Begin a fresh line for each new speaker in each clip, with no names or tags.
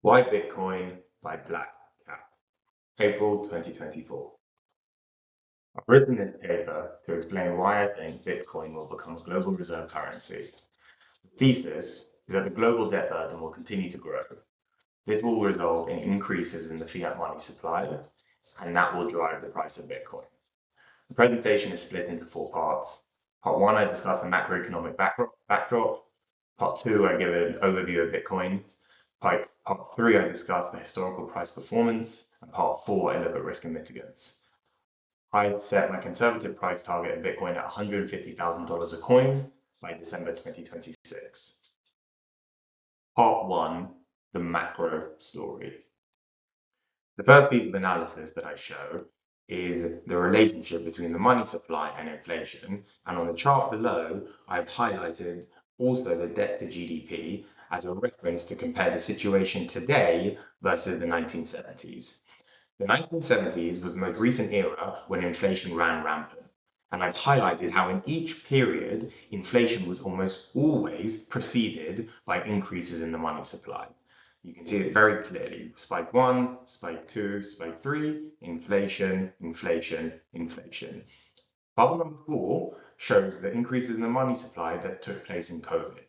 Why Bitcoin by Black Cap, April 2024. I've written this paper to explain why I think Bitcoin will become a global reserve currency. The thesis is that the global debt burden will continue to grow. This will result in increases in the fiat money supply, and that will drive the price of Bitcoin. The presentation is split into 4 parts. Part 1, I discuss the macroeconomic backdrop. Part 2, I give an overview of Bitcoin. Part 3, I discuss the historical price performance, and Part 4, I look at risk and mitigants. I set my conservative price target of Bitcoin at $150,000 a coin by December 2026. Part 1, the macro story. The first piece of analysis that I show is the relationship between the money supply and inflation, and on the chart below, I've highlighted also the debt to GDP as a reference to compare the situation today versus the 1970s. The 1970s was the most recent era when inflation ran rampant, and I've highlighted how in each period, inflation was almost always preceded by increases in the money supply. You can see it very clearly. Spike 1, spike 2, spike 3, inflation, inflation, inflation. Bubble number 4 shows the increases in the money supply that took place in COVID.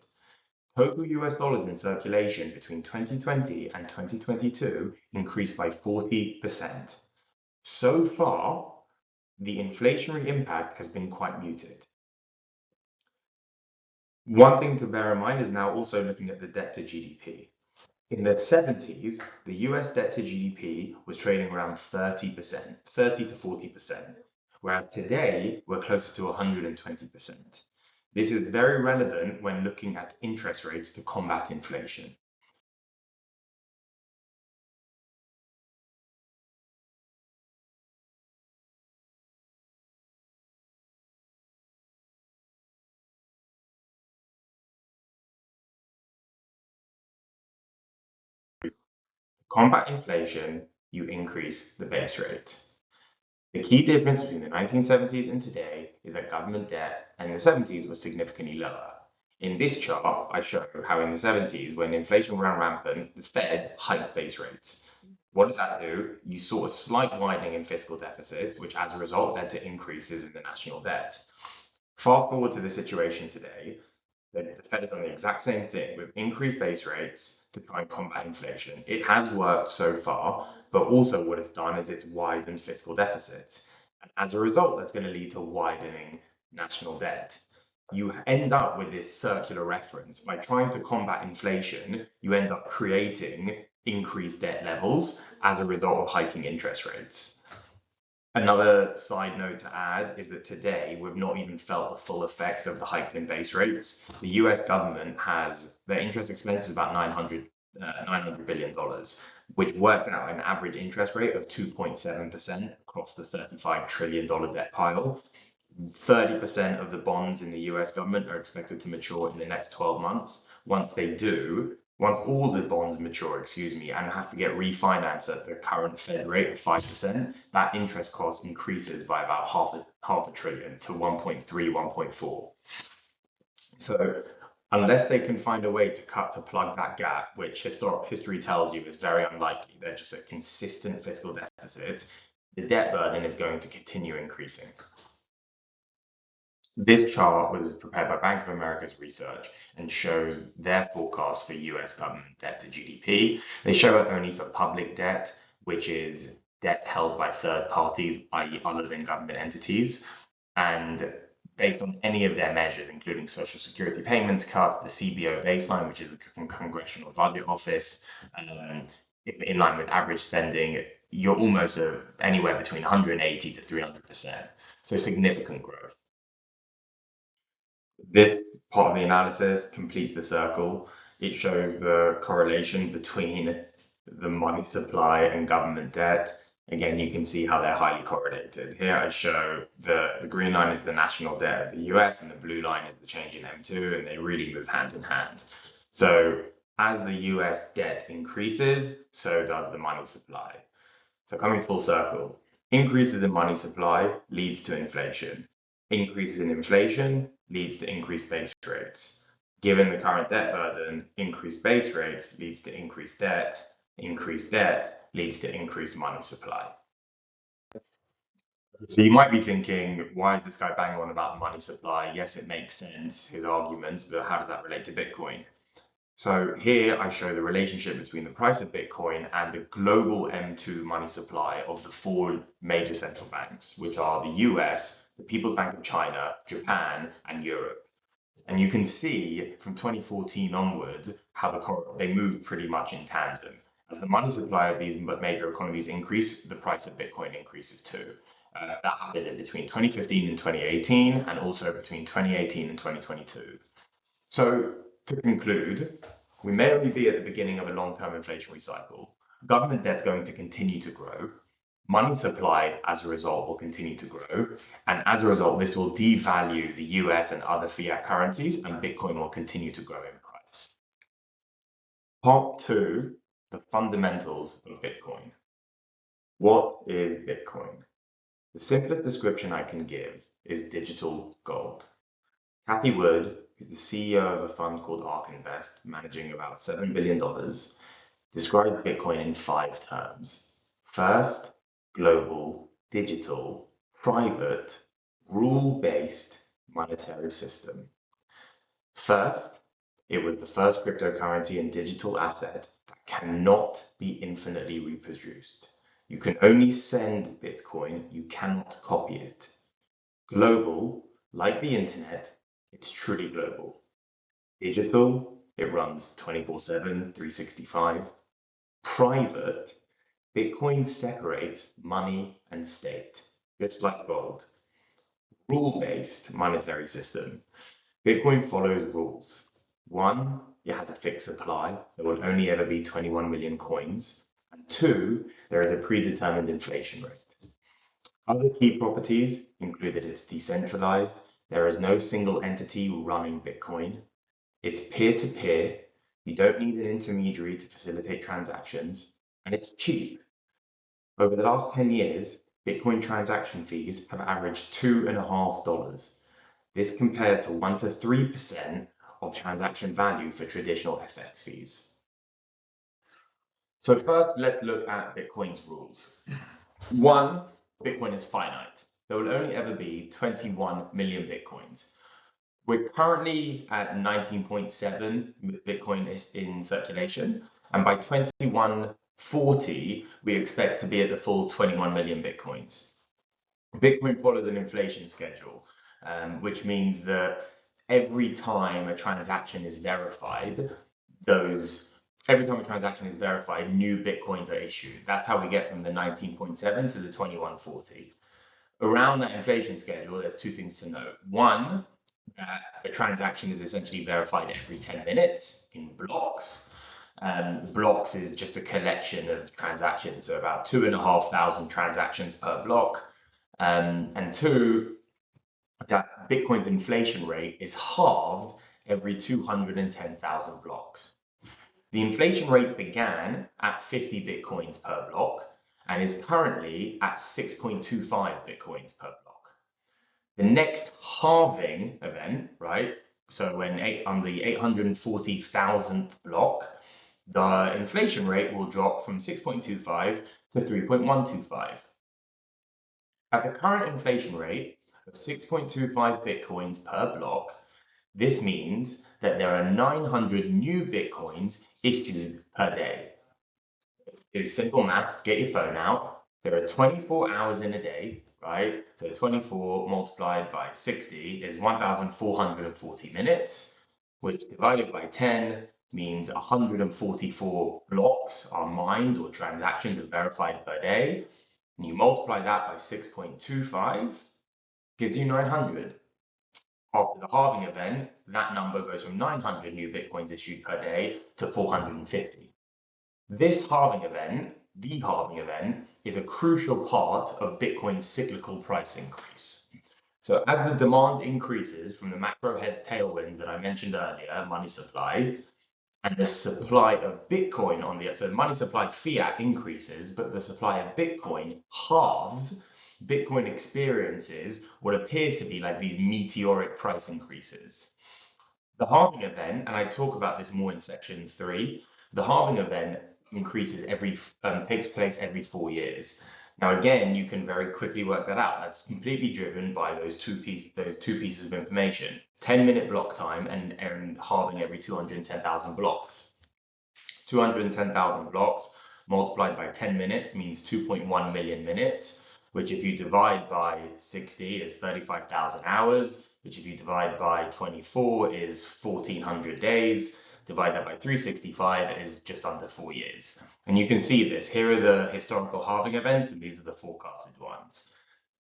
Total US dollars in circulation between 2020 and 2022 increased by 40%. So far, the inflationary impact has been quite muted. One thing to bear in mind is now also looking at the debt to GDP. In the 70s, the US debt to GDP was trading around 30%, 30 to 40%, whereas today we're closer to 120%. This is very relevant when looking at interest rates to combat inflation. To combat inflation, you increase the base rate. The key difference between the 1970s and today is that government debt in the 70s was significantly lower. In this chart, I show how in the 70s, when inflation ran rampant, the Fed hiked base rates. What did that do? You saw a slight widening in fiscal deficits, which as a result led to increases in the national debt. Fast forward to the situation today, the Fed has done the exact same thing with increased base rates to try and combat inflation. It has worked so far, but also what it's done is it's widened fiscal deficits. And as a result, that's going to lead to widening national debt. You end up with this circular reference. By trying to combat inflation, you end up creating increased debt levels as a result of hiking interest rates. Another side note to add is that today we've not even felt the full effect of the hiked in base rates. The US government has their interest expense is about $900 billion, which works out an average interest rate of 2.7% across the $35 trillion debt pile. 30% of the bonds in the US government are expected to mature in the next 12 months. Once all the bonds mature, and have to get refinanced at the current Fed rate of 5%, that interest cost increases by about half a trillion to 1.3, 1.4. So unless they can find a way to plug that gap, which history tells you is very unlikely, they're just a consistent fiscal deficit, the debt burden is going to continue increasing. This chart was prepared by Bank of America's research and shows their forecast for US government debt to GDP. They show it only for public debt, which is debt held by third parties, i.e., other than government entities. And based on any of their measures, including Social Security payments cuts, the CBO baseline, which is the Congressional Budget Office, in line with average spending, you're almost anywhere between 180 to 300%. So significant growth. This part of the analysis completes the circle. It shows the correlation between the money supply and government debt. Again, you can see how they're highly correlated. Here I show the green line is the national debt of the US and the blue line is the change in M2, and they really move hand in hand. So as the US debt increases, so does the money supply. So coming full circle, increases in money supply leads to inflation. Increases in inflation leads to increased base rates. Given the current debt burden, increased base rates leads to increased debt. Increased debt leads to increased money supply. So you might be thinking, why is this guy banging on about money supply? Yes, it makes sense, his arguments, but how does that relate to Bitcoin? So here I show the relationship between the price of Bitcoin and the global M2 money supply of the four major central banks, which are the US, the People's Bank of China, Japan, and Europe. And you can see from 2014 onwards how they move pretty much in tandem. As the money supply of these major economies increase, the price of Bitcoin increases too. That happened in between 2015 and 2018, and also between 2018 and 2022. So to conclude, we may only be at the beginning of a long-term inflationary cycle. Government debt's going to continue to grow. Money supply, as a result, will continue to grow. And as a result, this will devalue the US and other fiat currencies, and Bitcoin will continue to grow in price. Part 2, the fundamentals of Bitcoin. What is Bitcoin? The simplest description I can give is digital gold. Cathie Wood, who's the CEO of a fund called ARK Invest, managing about $7 billion, describes Bitcoin in 5 terms. First, global, digital, private, rule-based monetary system. First, it was the first cryptocurrency and digital asset that cannot be infinitely reproduced. You can only send Bitcoin, you cannot copy it. Global, like the internet, it's truly global. Digital, it runs 24/7, 365. Private, Bitcoin separates money and state, just like gold. Rule-based monetary system. Bitcoin follows rules. 1, it has a fixed supply. There will only ever be 21 million coins. And 2, there is a predetermined inflation rate. Other key properties include that it's decentralized. There is no single entity running Bitcoin. It's peer-to-peer. You don't need an intermediary to facilitate transactions. And it's cheap. Over the last 10 years, Bitcoin transaction fees have averaged $2.50. This compares to 1 to 3% of transaction value for traditional FX fees. So first, let's look at Bitcoin's rules. 1, Bitcoin is finite. There will only ever be 21 million Bitcoins. We're currently at 19.7 Bitcoin in circulation, and by 2140, we expect to be at the full 21 million Bitcoins. Bitcoin follows an inflation schedule, which means that every time a transaction is verified, new Bitcoins are issued. That's how we get from the 19.7 to the 2140. Around that inflation schedule, there's 2 things to note. 1, that a transaction is essentially verified every 10 minutes in blocks. Blocks is just a collection of transactions, so about 2,500 transactions per block. And 2, that Bitcoin's inflation rate is halved every 210,000 blocks. The inflation rate began at 50 Bitcoins per block and is currently at 6.25 Bitcoins per block. The next halving event, right? So when on the 840,000th block, the inflation rate will drop from 6.25 to 3.125. At the current inflation rate of 6.25 Bitcoins per block, this means that there are 900 new Bitcoins issued per day. Do simple maths, get your phone out. There are 24 hours in a day, right? So 24 multiplied by 60 is 1,440 minutes, which divided by 10 means 144 blocks are mined or transactions are verified per day. And you multiply that by 6.25, gives you 900. After the halving event, that number goes from 900 new Bitcoins issued per day to 450. This halving event, the halving event, is a crucial part of Bitcoin's cyclical price increase. So as the demand increases from the macro head tailwinds that I mentioned earlier, money supply, and the supply of Bitcoin so the money supply fiat increases, but the supply of Bitcoin halves, Bitcoin experiences what appears to be like these meteoric price increases. The halving event, and I talk about this more in section 3, the halving event increases takes place every 4 years. Now, again, you can very quickly work that out. That's completely driven by those two pieces of information: 10-minute block time and halving every 210,000 blocks. 210,000 blocks multiplied by 10 minutes means 2.1 million minutes, which if you divide by 60 is 35,000 hours, which if you divide by 24 is 1,400 days. Divide that by 365 is just under 4 years. And you can see this. Here are the historical halving events, and these are the forecasted ones.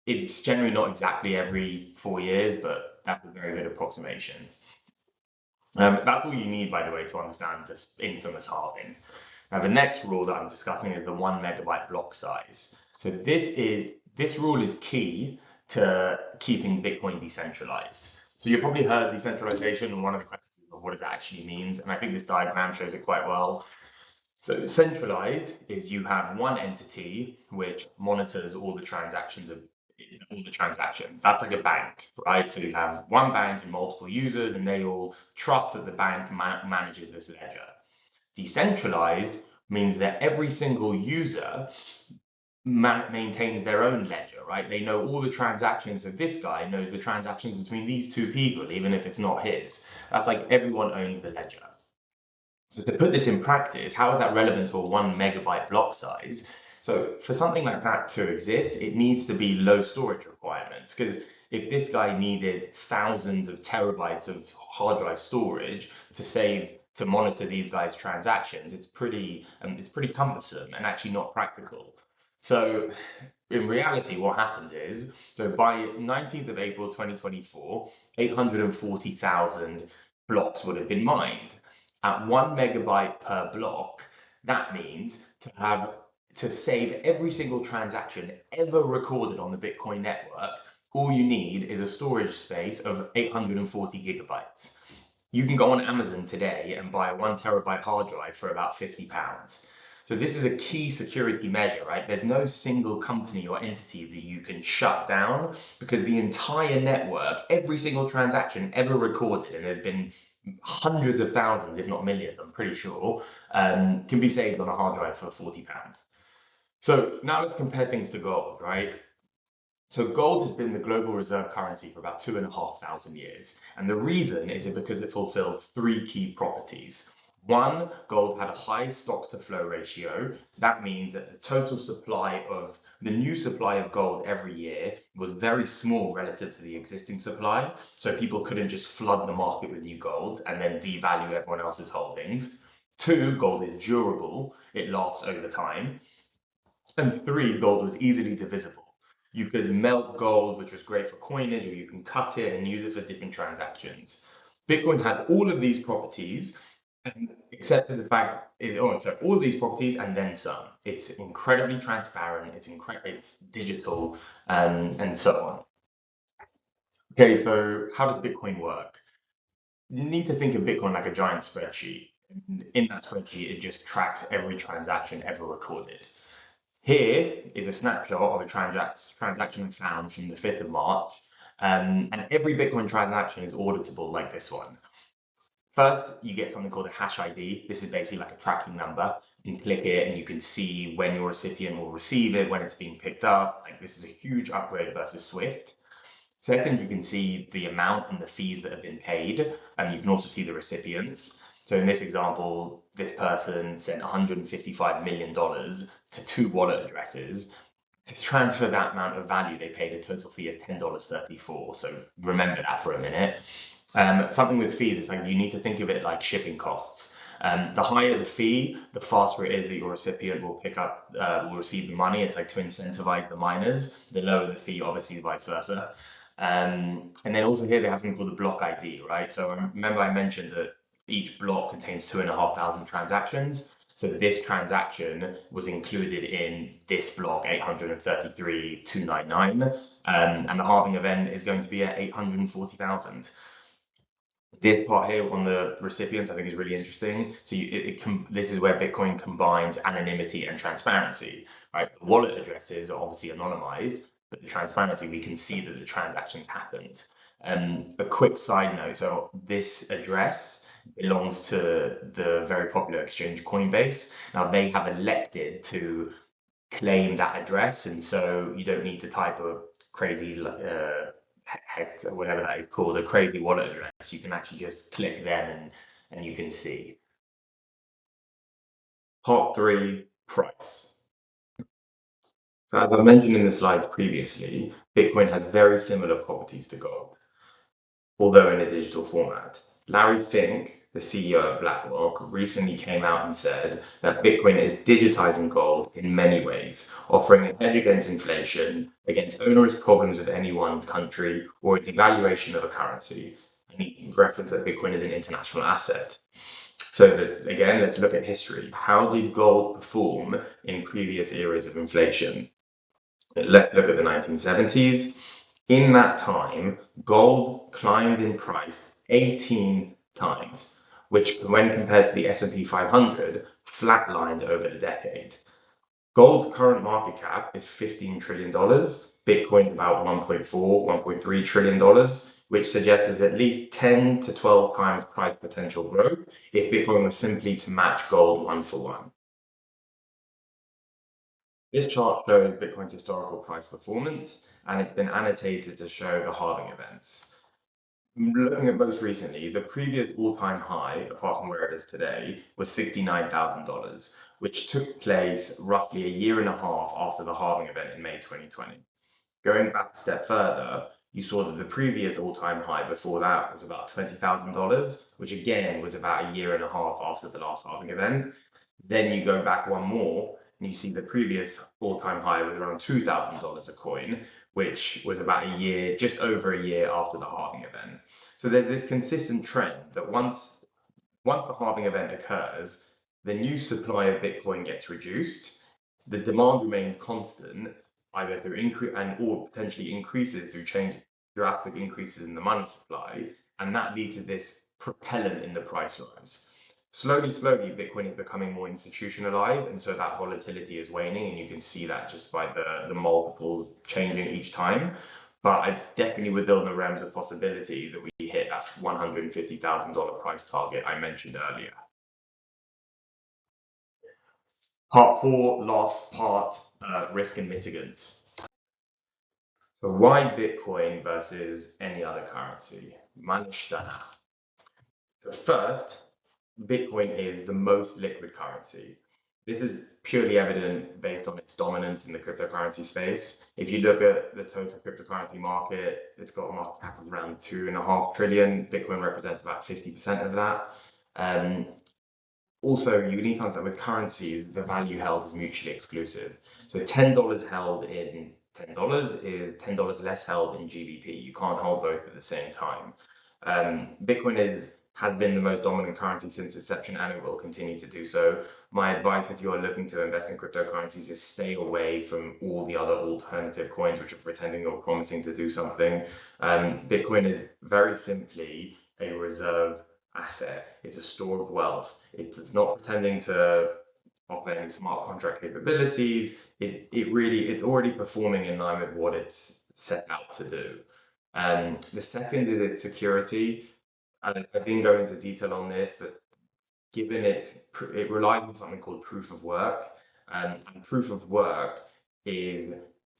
It's generally not exactly every 4 years, but that's a very good approximation. That's all you need, by the way, to understand this infamous halving. Now, the next rule that I'm discussing is the 1 megabyte block size. So this rule is key to keeping Bitcoin decentralized. So you've probably heard decentralization, and one of the questions is what does that actually mean? And I think this diagram shows it quite well. So centralized is you have one entity which monitors all the transactions. That's like a bank, right? So you have one bank and multiple users, and they all trust that the bank manages this ledger. Decentralized means that every single user maintains their own ledger, right? They know all the transactions. So this guy knows the transactions between these two people, even if it's not his. That's like everyone owns the ledger. So to put this in practice, how is that relevant to a 1 megabyte block size? So for something like that to exist, it needs to be low storage requirements, because if this guy needed thousands of terabytes of hard drive storage to monitor these guys' transactions, it's pretty cumbersome and actually not practical. So in reality, what happens is, so by 19th of April 2024, 840,000 blocks would have been mined. At 1 megabyte per block, that means to save every single transaction ever recorded on the Bitcoin network, all you need is a storage space of 840 gigabytes. You can go on Amazon today and buy a 1 terabyte hard drive for about £50. So this is a key security measure, right? There's no single company or entity that you can shut down, because the entire network, every single transaction ever recorded, and there's been hundreds of thousands, if not millions, I'm pretty sure, can be saved on a hard drive for £40. So now let's compare things to gold, right? So gold has been the global reserve currency for about 2,500 years. And the reason is because it fulfilled three key properties. One, gold had a high stock to flow ratio. That means that the new supply of gold every year was very small relative to the existing supply. So people couldn't just flood the market with new gold and then devalue everyone else's holdings. Two, gold is durable. It lasts over time. And three, gold was easily divisible. You could melt gold, which was great for coinage, or you can cut it and use it for different transactions. Bitcoin has all of these properties, except for the fact, all of these properties and then some. It's incredibly transparent, it's digital, and so on. Okay, so how does Bitcoin work? You need to think of Bitcoin like a giant spreadsheet. In that spreadsheet, it just tracks every transaction ever recorded. Here is a snapshot of a transaction found from the 5th of March, and every Bitcoin transaction is auditable like this one. First, you get something called a hash ID. This is basically like a tracking number. You can click it and you can see when your recipient will receive it, when it's being picked up. Like, this is a huge upgrade versus Swift. Second, you can see the amount and the fees that have been paid, and you can also see the recipients. So in this example, this person sent $155 million to 2 wallet addresses. To transfer that amount of value, they paid a total fee of $10.34. So remember that for a minute. Something with fees is like you need to think of it like shipping costs. The higher the fee, the faster it is that your recipient will receive the money. It's like to incentivize the miners. The lower the fee, obviously, vice versa. And then also here they have something called the block ID, right? So remember I mentioned that each block contains 2,500 transactions. So this transaction was included in this block 833,299, and the halving event is going to be at 840,000. This part here on the recipients, I think, is really interesting. So this is where Bitcoin combines anonymity and transparency, right? The wallet addresses are obviously anonymized, but the transparency, we can see that the transactions happened. A quick side note, so this address belongs to the very popular exchange Coinbase. Now they have elected to claim that address, and so you don't need to type a crazy hex or whatever that is called, a crazy wallet address. You can actually just click them and you can see. Part three, price. So as I mentioned in the slides previously, Bitcoin has very similar properties to gold, although in a digital format. Larry Fink, the CEO of BlackRock, recently came out and said that Bitcoin is digitizing gold in many ways, offering a hedge against inflation, against onerous problems of any one country, or its devaluation of a currency. And he referenced that Bitcoin is an international asset. So again, let's look at history. How did gold perform in previous eras of inflation? Let's look at the 1970s. In that time, gold climbed in price 18 times, which when compared to the S&P 500, flatlined over the decade. Gold's current market cap is $15 trillion. Bitcoin's about $1.4, $1.3 trillion, which suggests there's at least 10 to 12 times price potential growth if Bitcoin was simply to match gold one for one. This chart shows Bitcoin's historical price performance, and it's been annotated to show the halving events. Looking at most recently, the previous all-time high, apart from where it is today, was $69,000, which took place roughly a year and a half after the halving event in May 2020. Going back a step further, you saw that the previous all-time high before that was about $20,000, which again was about a year and a half after the last halving event. Then you go back one more, and you see the previous all-time high was around $2,000 a coin, which was about a year, just over a year after the halving event. So there's this consistent trend that once the halving event occurs, the new supply of Bitcoin gets reduced, the demand remains constant, either through increase and or potentially increases through drastic increases in the money supply, and that leads to this propellant in the price rise. Slowly, Bitcoin is becoming more institutionalized, and so that volatility is waning, and you can see that just by the multiples changing each time. But it's definitely within the realms of possibility that we hit that $150,000 price target I mentioned earlier. Part four, last part, risk and mitigants. So why Bitcoin versus any other currency? Manishta. First, Bitcoin is the most liquid currency. This is purely evident based on its dominance in the cryptocurrency space. If you look at the total cryptocurrency market, it's got a market cap of around 2.5 trillion. Bitcoin represents about 50% of that. Also, you need to understand with currencies, the value held is mutually exclusive. So $10 held in $10 is $10 less held in GBP. You can't hold both at the same time. Bitcoin has been the most dominant currency since inception, and it will continue to do so. My advice, if you are looking to invest in cryptocurrencies, is stay away from all the other alternative coins which are pretending or promising to do something. Bitcoin is very simply a reserve asset. It's a store of wealth. It's not pretending to offer any smart contract capabilities. It's already performing in line with what it's set out to do. The second is its security. I didn't go into detail on this, but given it relies on something called proof of work, and proof of work is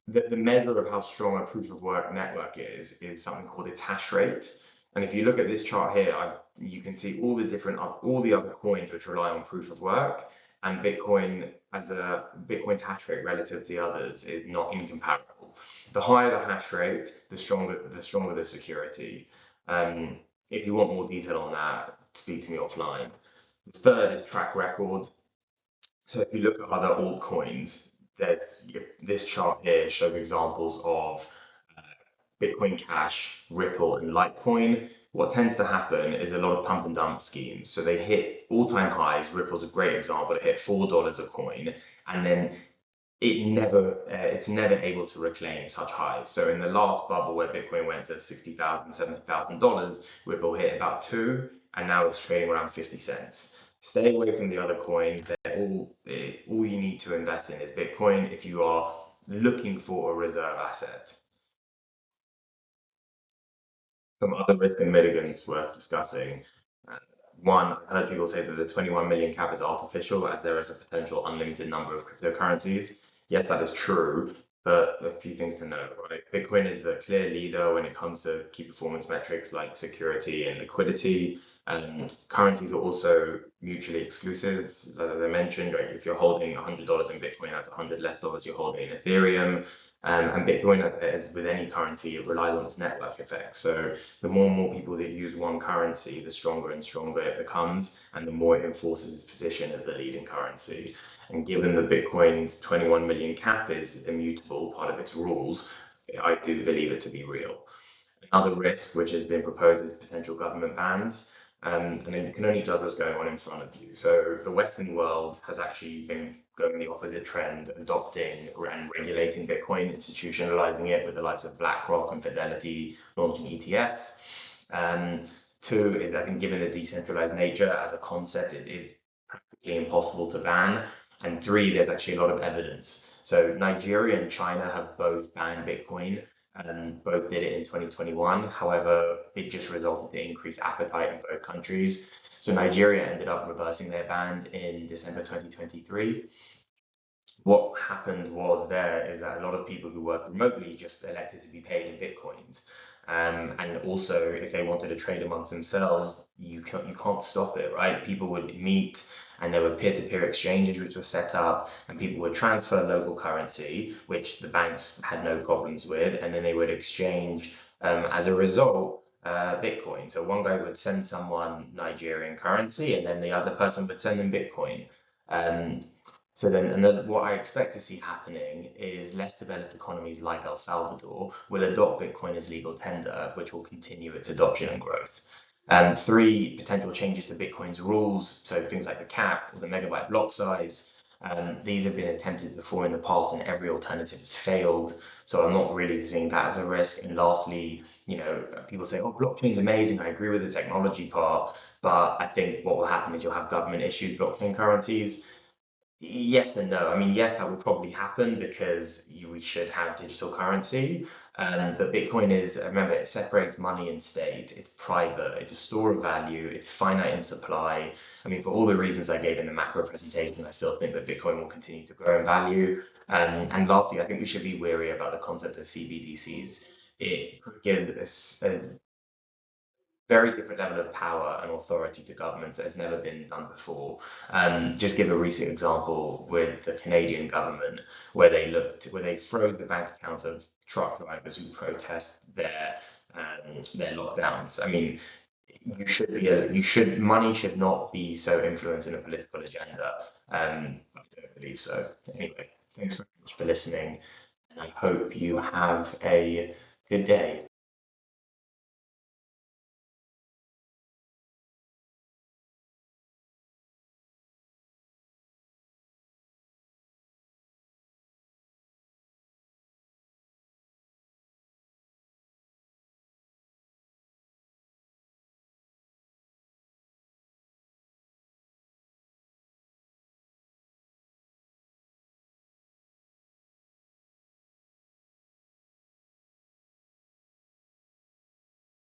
the measure of how strong a proof of work network is something called its hash rate. And if you look at this chart here, you can see all the other coins which rely on proof of work, and Bitcoin's hash rate relative to the others is not incomparable. The higher the hash rate, the stronger the security. If you want more detail on that, speak to me offline. The third is track record. So if you look at other altcoins, this chart here shows examples of Bitcoin Cash, Ripple, and Litecoin. What tends to happen is a lot of pump and dump schemes. So they hit all-time highs. Ripple's a great example. It hit $4 a coin, and then it's never able to reclaim such highs. So in the last bubble where Bitcoin went to $60,000, $70,000, Ripple hit about two, and now it's trading around 50 cents. Stay away from the other coins. All you need to invest in is Bitcoin if you are looking for a reserve asset. Some other risk and mitigants worth discussing. One, I've heard people say that the 21 million cap is artificial as there is a potential unlimited number of cryptocurrencies. Yes, that is true, but a few things to note, right? Bitcoin is the clear leader when it comes to key performance metrics like security and liquidity. Currencies are also mutually exclusive. As I mentioned, right, if you're holding $100 in Bitcoin, that's 100 less dollars you're holding in Ethereum. And Bitcoin, as with any currency, it relies on its network effect. So the more and more people that use one currency, the stronger and stronger it becomes, and the more it enforces its position as the leading currency. And given that Bitcoin's 21 million cap is immutable, part of its rules, I do believe it to be real. Another risk which has been proposed is potential government bans. And then you can only judge what's going on in front of you. So the Western world has actually been going the opposite trend, adopting and regulating Bitcoin, institutionalizing it with the likes of BlackRock and Fidelity launching ETFs. Two is, I think, given the decentralized nature as a concept, it is practically impossible to ban. And three, there's actually a lot of evidence. So Nigeria and China have both banned Bitcoin, and both did it in 2021. However, it just resulted in increased appetite in both countries. So Nigeria ended up reversing their ban in December 2023. What happened was there is that a lot of people who work remotely just elected to be paid in Bitcoins. And also, if they wanted to trade amongst themselves, you can't stop it, right? People would meet, and there were peer-to-peer exchanges which were set up, and people would transfer local currency, which the banks had no problems with, and then they would exchange as a result. Bitcoin. So one guy would send someone Nigerian currency, and then the other person would send them Bitcoin. Um, and then what I expect to see happening is less developed economies like El Salvador will adopt Bitcoin as legal tender, which will continue its adoption and growth. And three, potential changes to Bitcoin's rules, so things like the cap or the megabyte block size. These have been attempted before in the past, and every alternative has failed. So I'm not really seeing that as a risk. And lastly, people say, "Oh, blockchain's amazing." I agree with the technology part, but I think what will happen is you'll have government issued blockchain currencies. Yes and no. I mean, yes, that will probably happen because we should have digital currency. But Bitcoin is, remember, it separates money and state. It's private. It's a store of value. It's finite in supply. I mean, for all the reasons I gave in the macro presentation, I still think that Bitcoin will continue to grow in value. And lastly, I think we should be wary about the concept of CBDCs. It gives us a very different level of power and authority to governments that has never been done before. Just give a recent example with the Canadian government, where they froze the bank accounts of truck drivers who protest their lockdowns. I mean, money should not be so influencing a political agenda. I don't believe so. Anyway, thanks very much for listening, and I hope you have a good day.